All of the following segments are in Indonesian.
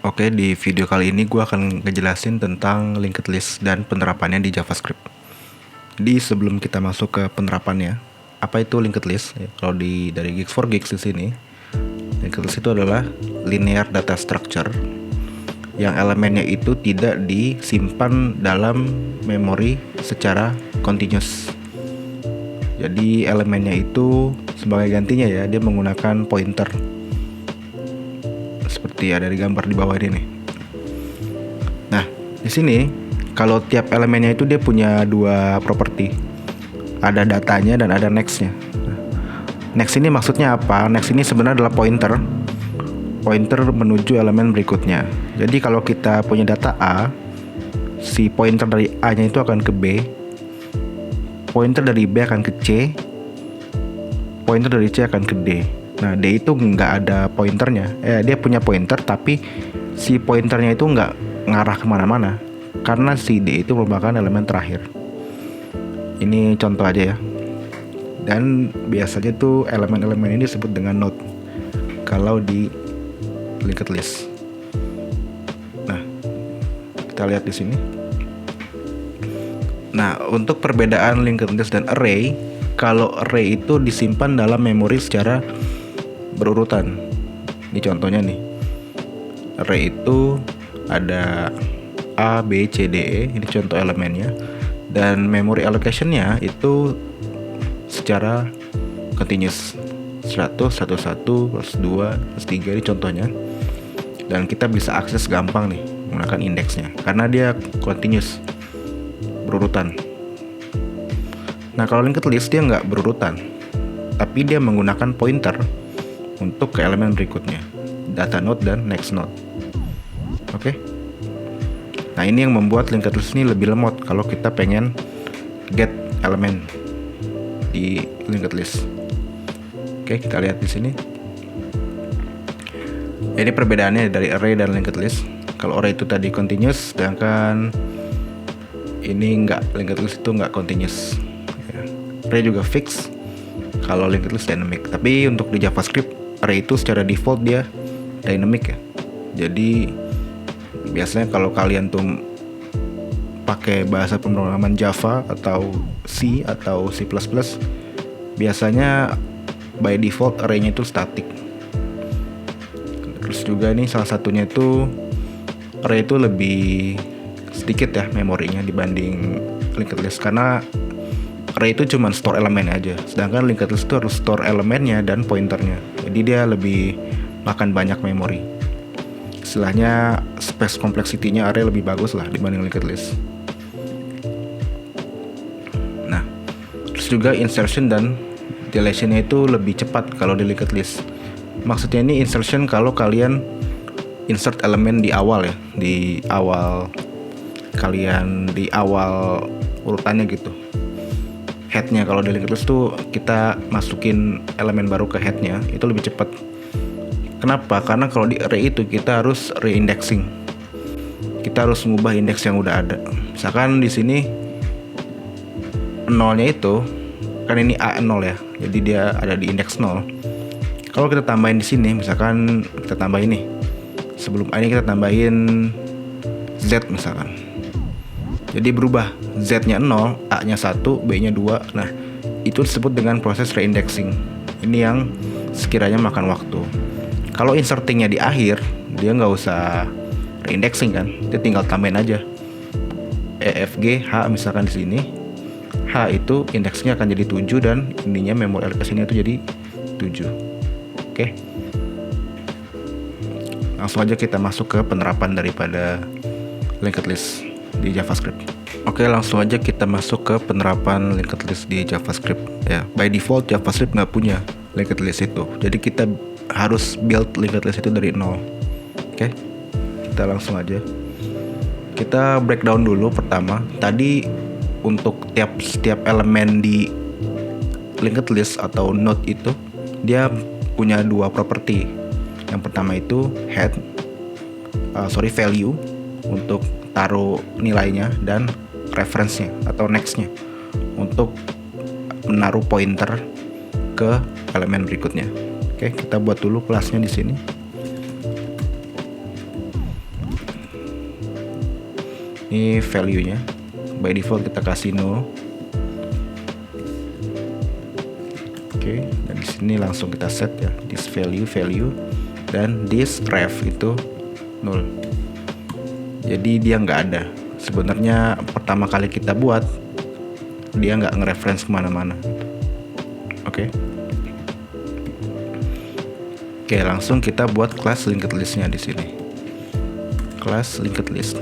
Oke, di video kali ini gue akan ngejelasin tentang linked list dan penerapannya di JavaScript. Jadi sebelum kita masuk ke penerapannya, apa itu linked list? Ya, kalau dari Geeks4Geeks di sini, linked list itu adalah linear data structure yang elemennya itu tidak disimpan dalam memori secara continuous. Jadi elemennya itu sebagai gantinya ya, dia menggunakan pointer. Seperti ada di gambar di bawah ini nih. Nah, di sini kalau tiap elemennya itu dia punya dua properti. Ada datanya dan ada nextnya. Next ini maksudnya apa? Next ini sebenarnya adalah pointer menuju elemen berikutnya. Jadi kalau kita punya data A, si pointer dari A-nya itu akan ke B, pointer dari B akan ke C, pointer dari C akan ke D. Nah, D itu nggak ada pointernya. Dia punya pointer, tapi si pointernya itu nggak ngarah kemana-mana, karena si D itu merupakan elemen terakhir. Ini contoh aja ya. Dan biasanya tuh elemen-elemen ini disebut dengan node kalau di linked list. Nah, kita lihat di sini. Nah, untuk perbedaan linked list dan array, kalau array itu disimpan dalam memori secara berurutan. Ini contohnya nih. Array itu ada A, B, C, D, E. Ini contoh elemennya. Dan memory allocation-nya itu secara continuous. 100, 101, plus 2, plus 3 ini contohnya. Dan kita bisa akses gampang nih menggunakan indeksnya karena dia continuous, berurutan. Nah, kalau linked list dia nggak berurutan, tapi dia menggunakan pointer untuk ke elemen berikutnya, data node dan next node. Oke. Nah, ini yang membuat linked list ini lebih lemot kalau kita pengen get elemen di linked list. Oke, kita lihat di sini. Ini perbedaannya dari array dan linked list. Kalau array itu tadi continuous, sedangkan ini nggak, linked list itu nggak continuous. Array juga fix, kalau linked list dynamic. Tapi untuk di JavaScript, array itu secara default dia dynamic ya. Jadi biasanya kalau kalian tuh pakai bahasa pemrograman Java atau C atau C++, biasanya by default array-nya itu static. Terus juga nih salah satunya itu array itu lebih sedikit ya memorinya dibanding linked list, karena array itu cuma store elemen aja, sedangkan linked list itu harus store elemennya dan pointernya. Jadi dia lebih makan banyak memori. Istilahnya space complexity-nya array lebih bagus lah dibanding linked list. Nah, terus juga insertion dan deletion-nya itu lebih cepat kalau di linked list. Maksudnya ini insertion kalau kalian insert elemen di awal ya, di awal kalian, di awal urutannya gitu. Headnya kalau di linked list tuh kita masukin elemen baru ke headnya, itu lebih cepat. Kenapa? Karena kalau di array itu kita harus reindexing. Kita harus mengubah indeks yang udah ada. Misalkan di sini nolnya itu kan ini A0 ya. Jadi dia ada di indeks 0. Kalau kita tambahin di sini, misalkan kita tambah ini. Sebelum A ini kita tambahin Z misalkan. Jadi berubah, Z-nya 0, A-nya 1, B-nya 2. Nah, itu disebut dengan proses reindexing. Ini yang sekiranya makan waktu. Kalau insertingnya di akhir, dia nggak usah reindexing kan, dia tinggal tambahin aja E, F, G, H misalkan di sini. H itu indeksnya akan jadi 7 dan ininya memory allocation-nya itu jadi 7. Oke. Langsung aja kita masuk ke penerapan daripada linked list di JavaScript. Oke, langsung aja kita masuk ke penerapan linked list di JavaScript ya. By default JavaScript nggak punya linked list itu, jadi kita harus build linked list itu dari nol. Oke, kita langsung aja. Kita breakdown dulu pertama. Tadi untuk setiap elemen di linked list atau node itu dia punya dua properti. Yang pertama itu value untuk taruh nilainya, dan reference-nya atau next-nya untuk menaruh pointer ke elemen berikutnya. Oke, kita buat dulu kelasnya di sini. Ini value-nya. By default kita kasih 0. Oke, dan di sini langsung kita set ya, this value dan this ref itu 0. Jadi dia nggak ada. Sebenarnya pertama kali kita buat dia nggak nge-reference kemana-mana. Oke, langsung kita buat kelas linked list-nya di sini. Kelas linked list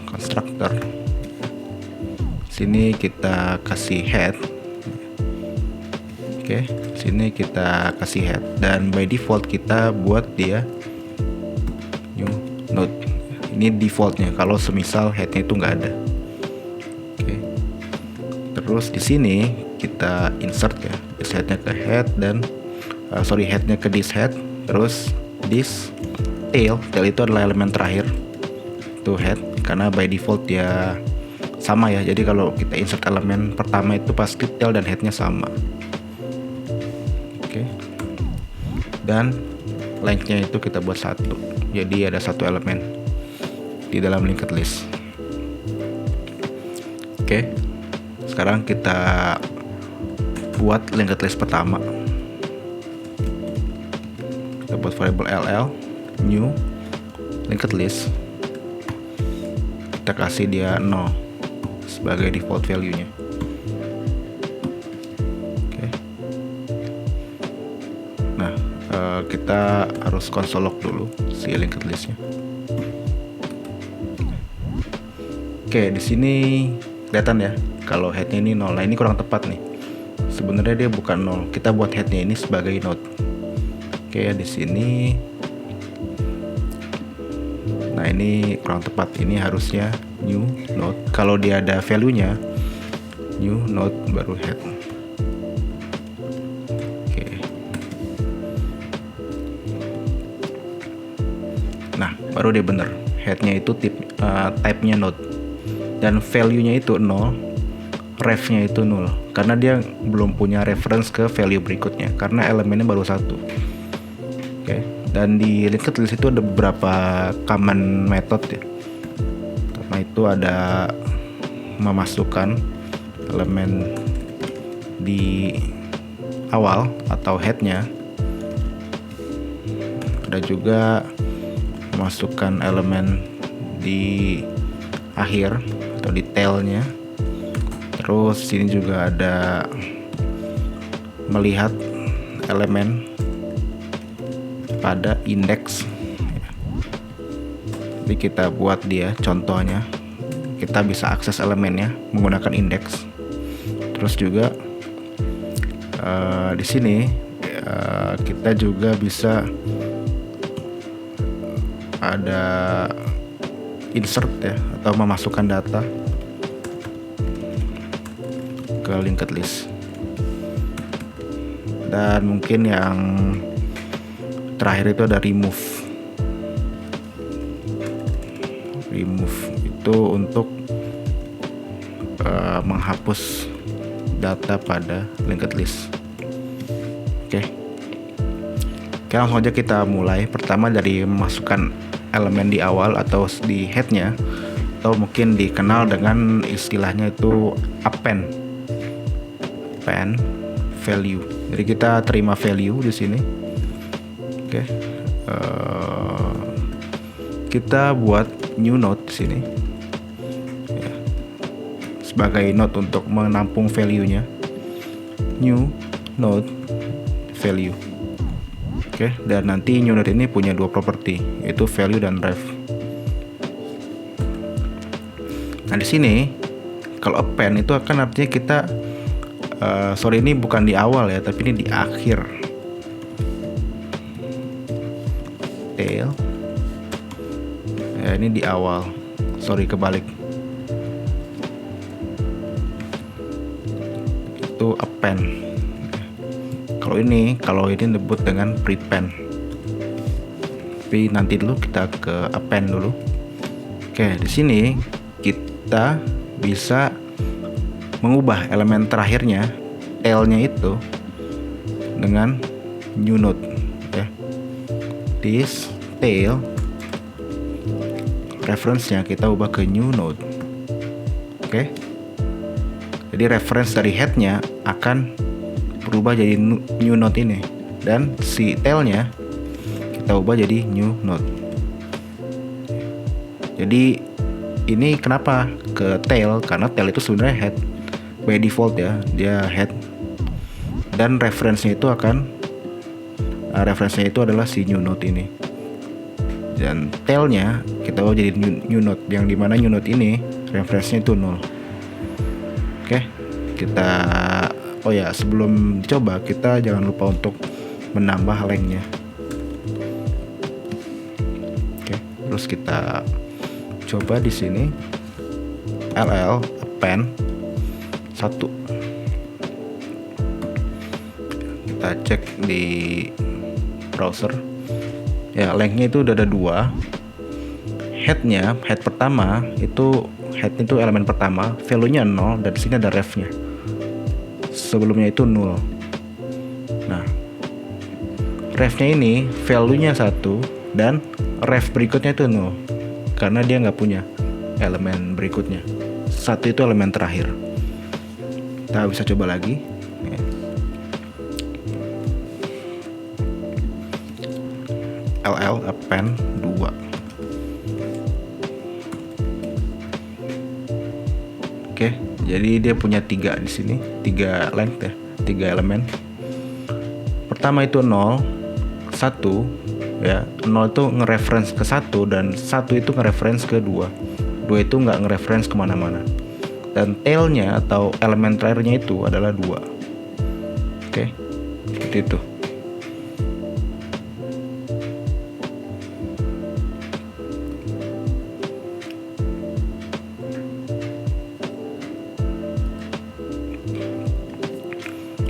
constructor. Sini kita kasih head. Oke, sini kita kasih head dan by default kita buat dia new node. Ini defaultnya kalau semisal headnya itu nggak ada. Oke, terus di sini kita insert ya, headnya ke head dan headnya ke this head, terus this tail itu adalah elemen terakhir itu head, karena by default dia sama ya. Jadi kalau kita insert elemen pertama itu pasti tail dan headnya sama. Oke, dan lengthnya itu kita buat 1, jadi ada 1 elemen di dalam linked list. Oke, sekarang kita buat linked list pertama. Kita buat variable ll new linked list, kita kasih dia 0 sebagai default value-nya. Kita harus console log dulu si linked list-nya. Oke, di sini kelihatan ya kalau headnya ini 0. Nah, ini kurang tepat nih. Sebenarnya dia bukan 0. Kita buat headnya ini sebagai node. Oke, di sini. Nah, ini kurang tepat. Ini harusnya new node. Kalau dia ada value-nya, new node baru head. Baru dia bener, headnya itu type-nya node dan value-nya itu 0, ref-nya itu 0 karena dia belum punya reference ke value berikutnya karena elemennya baru 1. Oke, dan di linked list itu ada beberapa common method ya. Pertama itu ada memasukkan elemen di awal atau headnya, ada juga masukkan elemen di akhir atau di tailnya. Terus sini juga ada melihat elemen pada indeks. Jadi kita buat dia contohnya, kita bisa akses elemennya menggunakan indeks. Terus juga di sini kita juga bisa ada insert ya, atau memasukkan data ke linked list. Dan mungkin yang terakhir itu ada remove itu untuk menghapus data pada linked list. Oke, langsung aja kita mulai. Pertama dari memasukkan elemen di awal atau di headnya, atau mungkin dikenal dengan istilahnya itu append value. Jadi kita terima value di sini. Oke, kita buat new node di sini ya, sebagai node untuk menampung value-nya. New node value. Oke, dan nanti new node ini punya 2 properti, yaitu value dan ref. Nah, di sini kalau append itu akan artinya kita ini bukan di awal ya, tapi ini di akhir. Tail. Ya, ini di awal. Kebalik. Itu append. Kalau ini disebut dengan prepend. Tapi nanti dulu kita ke append dulu. Oke, di sini kita bisa mengubah elemen terakhirnya, tail-nya itu dengan new node ya. This tail reference-nya kita ubah ke new node. Oke. Jadi reference dari head-nya akan berubah jadi new node ini, dan si tail-nya kita ubah jadi new node. Jadi ini kenapa ke tail? Karena tail itu sebenarnya head by default ya, dia head, dan reference-nya itu adalah si new node ini, dan tail-nya kita ubah jadi new node, yang dimana new node ini reference-nya itu 0. Oke, kita sebelum dicoba kita jangan lupa untuk menambah length-nya. Oke, terus kita coba di sini ll append 1. Kita cek di browser ya, length-nya itu udah ada 2. Head pertama itu elemen pertama, value-nya 0, dan di sini ada ref-nya. Sebelumnya itu 0. Nah, ref-nya ini value-nya 1 dan ref berikutnya itu 0 karena dia nggak punya elemen berikutnya. 1 itu elemen terakhir. Kita bisa coba lagi. ll append 2. Oke, jadi dia punya 3 di sini, 3 length ya, 3 elemen. Pertama itu 0, 1 ya. 0 itu nge-reference ke 1 dan 1 itu nge-reference ke 2. 2 itu nggak nge-reference kemana-mana. Dan tail-nya atau elemen terakhirnya itu adalah 2. Oke, seperti itu.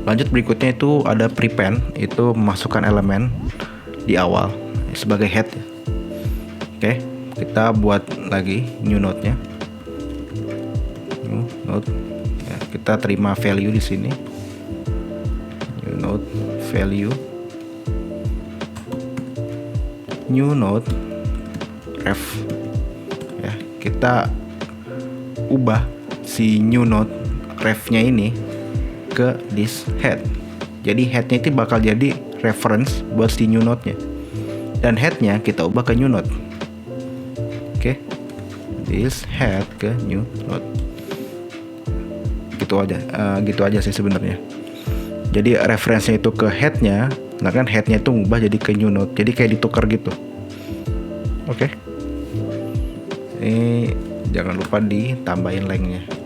Lanjut berikutnya itu ada prepend, itu memasukkan elemen di awal sebagai head. Oke, kita buat lagi new node-nya. New node. Ya, kita terima value di sini. New node value. New node ref. Ya, kita ubah si new node ref-nya ini ke this head. Jadi headnya itu bakal jadi reference buat si new node-nya, dan headnya kita ubah ke new node. Oke, this head ke new node. Gitu aja sih sebenarnya. Jadi referensinya itu ke headnya, nah kan headnya itu ubah jadi ke new node, jadi kayak ditukar gitu. Oke. Ini jangan lupa ditambahin length-nya.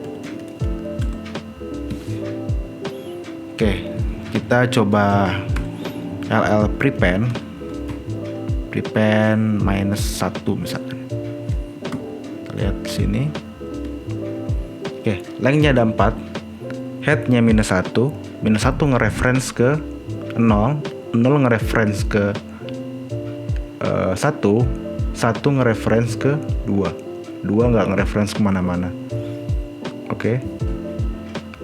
Oke, kita coba ll prepend -1 misalkan. Kita lihat di sini. Oke, length-nya ada 4, head-nya -1, -1 nge-reference ke 0, 0 nge-reference ke 1, 1 nge-reference ke 2, 2 nggak nge-reference kemana-mana. Oke.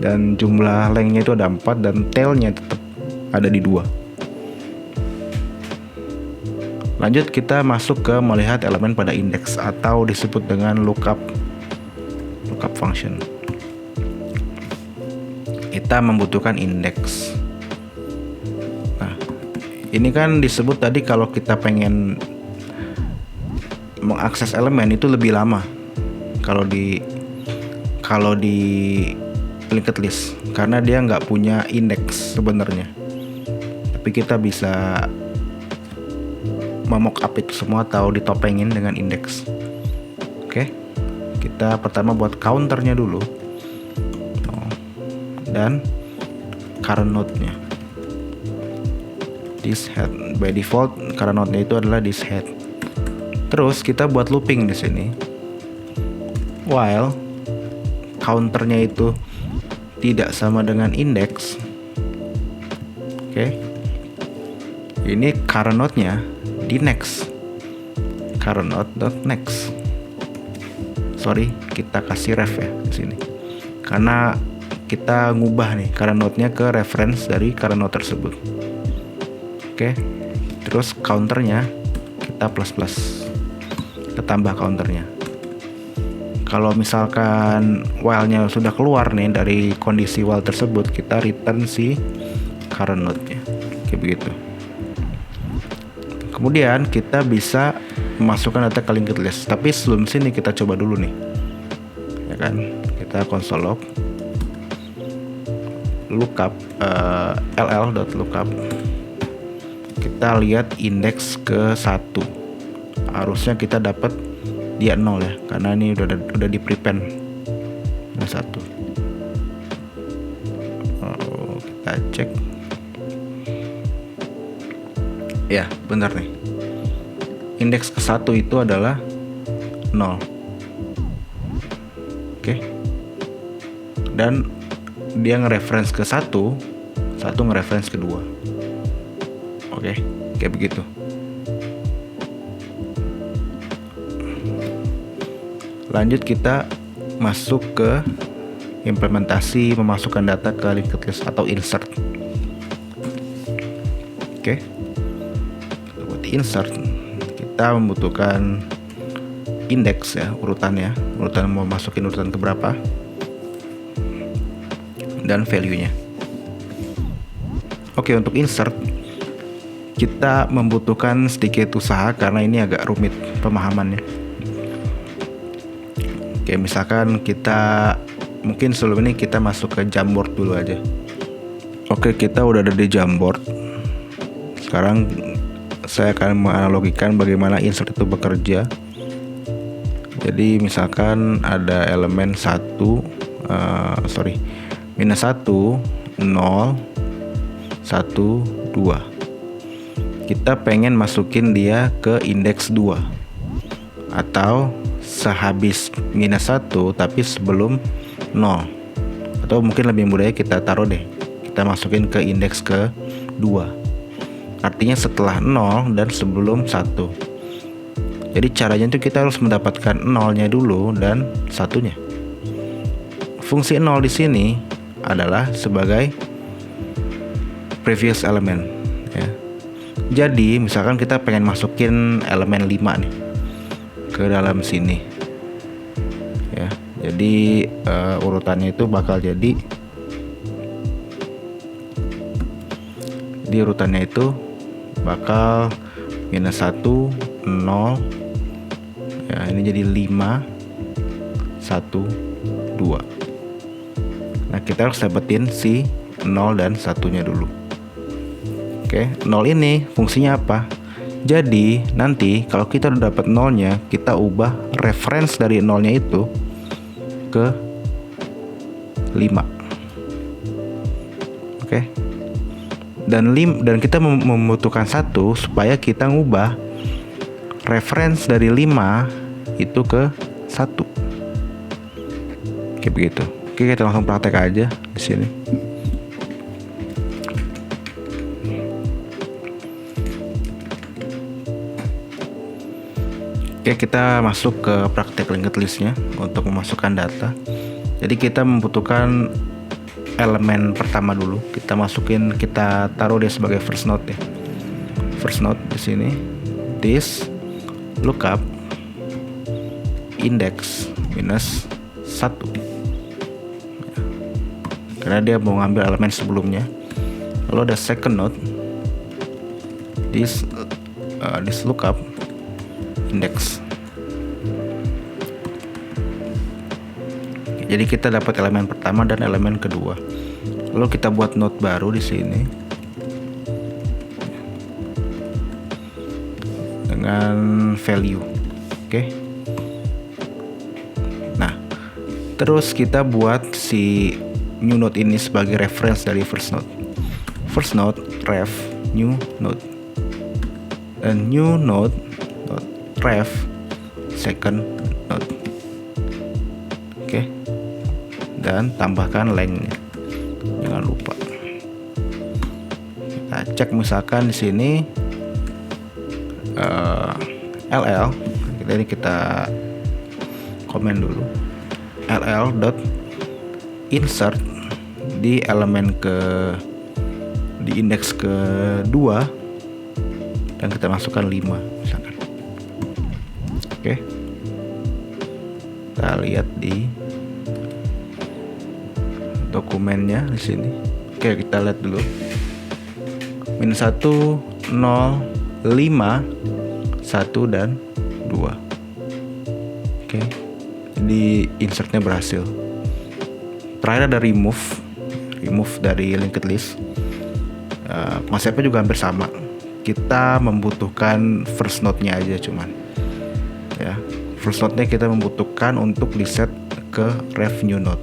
Dan jumlah length-nya itu ada 4 dan tail-nya tetap ada di 2. Lanjut kita masuk ke melihat elemen pada indeks atau disebut dengan lookup function. Kita membutuhkan indeks. Nah, ini kan disebut tadi kalau kita pengen mengakses elemen itu lebih lama kalau di linked list, karena dia nggak punya indeks sebenarnya, tapi kita bisa memock-up itu semua atau ditopengin dengan indeks. Oke, kita pertama buat counternya dulu dan current node-nya. This head by default current node-nya itu adalah this head. Terus kita buat looping di sini while counternya itu tidak sama dengan indeks. Oke. Ini current node-nya di next. Current node.next. Sorry, kita kasih ref ya di sini. Karena kita ngubah nih current node-nya ke reference dari current node tersebut. Oke. Terus counternya kita plus. kita tambah counternya. Kalau misalkan while-nya sudah keluar nih dari kondisi while tersebut, kita return si current node-nya, kayak begitu. Kemudian kita bisa memasukkan data ke linked list. Tapi sebelum sini kita coba dulu nih, ya kan? Kita console log lookup ll.lookup. Kita lihat indeks ke 1. Harusnya kita dapat dia 0 ya, karena ini udah di prepend 1. Kita cek. Ya, benar nih. Indeks ke 1 itu adalah 0. Oke. Dan dia nge-reference ke 1 nge-reference ke 2. Oke, kayak begitu. Lanjut kita masuk ke implementasi memasukkan data ke linked list atau insert. Oke. Buat insert kita membutuhkan indeks ya, urutan mau masukin urutan ke berapa dan value-nya. Oke, untuk insert kita membutuhkan sedikit usaha karena ini agak rumit pemahamannya. Oke, misalkan kita mungkin sebelum ini kita masuk ke Jamboard dulu aja. Oke, kita udah ada di Jamboard. Sekarang saya akan menganalogikan bagaimana insert itu bekerja. Jadi misalkan ada elemen minus 1, 0, 1, 2. Kita pengen masukin dia ke indeks 2 atau sehabis minus 1 tapi sebelum 0, atau mungkin lebih mudahnya kita taruh deh, kita masukin ke indeks ke 2, artinya setelah 0 dan sebelum 1. Jadi caranya itu kita harus mendapatkan 0-nya dulu dan 1-nya. Fungsi 0 di sini adalah sebagai previous element ya. Jadi misalkan kita pengen masukin elemen 5 nih ke dalam sini ya. Jadi urutannya itu bakal jadi urutannya itu bakal minus 1, 0 ya, ini jadi 5, 1, 2. Nah, kita harus dapetin si 0 dan 1-nya dulu. Oke, 0 ini fungsinya apa? Jadi nanti kalau kita udah dapat 0-nya, kita ubah reference dari 0-nya itu ke 5. Oke. Dan kita membutuhkan 1 supaya kita ngubah reference dari 5 itu ke 1. Kayak begitu. Oke, kita langsung praktek aja di sini. Oke, kita masuk ke praktek linked list-nya untuk memasukkan data. Jadi kita membutuhkan elemen pertama dulu. Kita masukin, kita taruh dia sebagai first node ya. First node di sini. This lookup index minus 1. Ya. Karena dia mau ngambil elemen sebelumnya. Lalu ada second node. This lookup index. Jadi kita dapat elemen pertama dan elemen kedua. Lalu kita buat node baru di sini dengan value. Oke. Nah, terus kita buat si new node ini sebagai reference dari first node. First node ref new node. Dan new node ref second node. Oke. Dan tambahkan length-nya. Jangan lupa. Kita cek misalkan di sini ll. Kita komen dulu. ll dot insert di elemen di indeks kedua dan kita masukkan 5 misalkan. Oke, kita lihat di dokumennya di sini. Oke, kita lihat dulu. -1, 0, 5, 1 dan 2. Oke, jadi insertnya berhasil. Terakhir ada remove dari linked list. Konsepnya juga hampir sama. Kita membutuhkan first node-nya aja cuman. Ya, first node-nya kita membutuhkan untuk di set ke ref new node.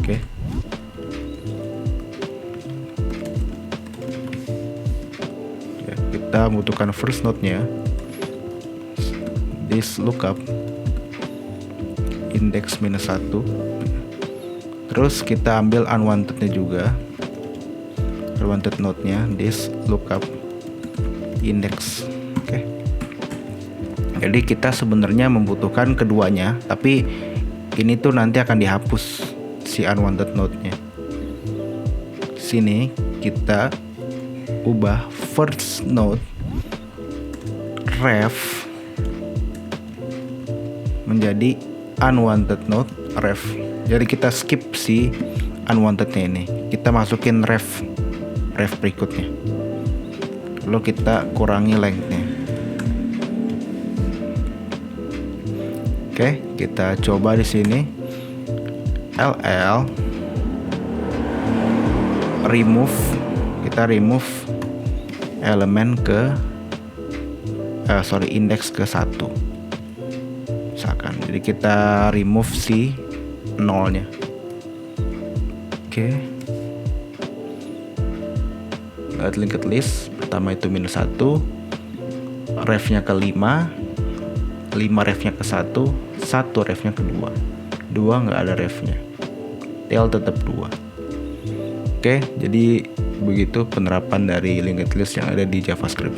Oke. Ya, kita membutuhkan first node-nya. This lookup index -1. Terus kita ambil unwanted-nya juga. Unwanted node-nya this lookup index. Oke. Jadi kita sebenarnya membutuhkan keduanya, tapi ini tuh nanti akan dihapus si unwanted node-nya. Sini kita ubah first node ref menjadi unwanted node ref. Jadi kita skip si unwanted-nya ini. Kita masukin ref berikutnya. Lalu kita kurangi length-nya. Oke, kita coba di sini. LL remove, kita remove elemen ke index ke 1 misalkan. Jadi kita remove si 0-nya. Oke. Lihat linked list. Pertama itu -1, refnya ke 5 refnya ke 1 refnya ke 2 nggak ada refnya, tail tetap 2. Oke, jadi begitu penerapan dari linked list yang ada di JavaScript.